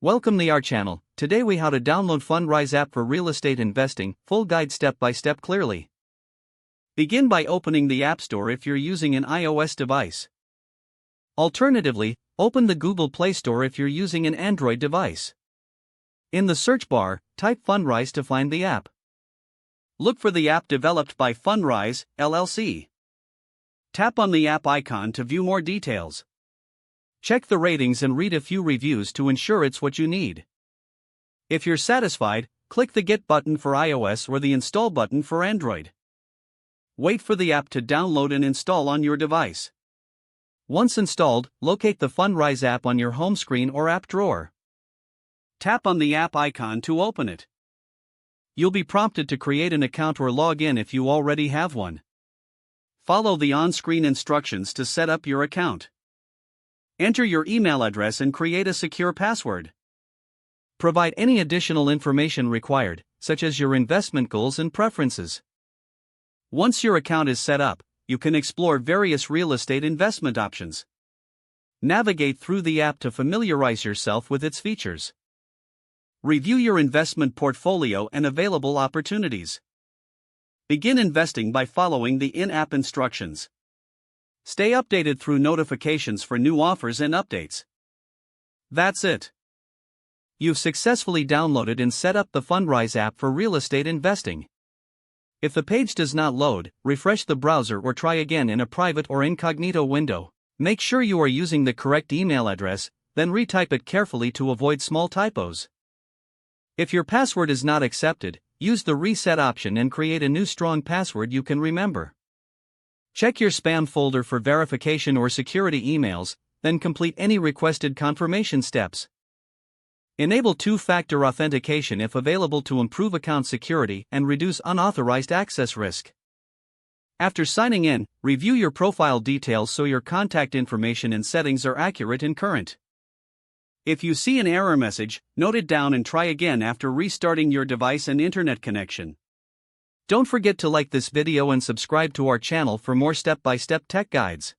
Welcome to our channel. Today we how to download Fundrise app for real estate investing, full guide step by step clearly. Begin by opening the App Store if you're using an iOS device. Alternatively, open the Google Play Store if you're using an Android device. In the search bar, type Fundrise to find the app. Look for the app developed by Fundrise, LLC. Tap on the app icon to view more details. Check the ratings and read a few reviews to ensure it's what you need. If you're satisfied, click the Get button for iOS or the Install button for Android. Wait for the app to download and install on your device. Once installed, locate the Fundrise app on your home screen or app drawer. Tap on the app icon to open it. You'll be prompted to create an account or log in if you already have one. Follow the on-screen instructions to set up your account. Enter your email address and create a secure password. Provide any additional information required, such as your investment goals and preferences. Once your account is set up, you can explore various real estate investment options. Navigate through the app to familiarize yourself with its features. Review your investment portfolio and available opportunities. Begin investing by following the in-app instructions. Stay updated through notifications for new offers and updates. That's it. You've successfully downloaded and set up the Fundrise app for real estate investing. If the page does not load, refresh the browser or try again in a private or incognito window. Make sure you are using the correct email address, then retype it carefully to avoid small typos. If your password is not accepted, use the reset option and create a new strong password you can remember. Check your spam folder for verification or security emails, then complete any requested confirmation steps. Enable two-factor authentication if available to improve account security and reduce unauthorized access risk. After signing in, review your profile details so your contact information and settings are accurate and current. If you see an error message, note it down and try again after restarting your device and internet connection. Don't forget to like this video and subscribe to our channel for more step-by-step tech guides.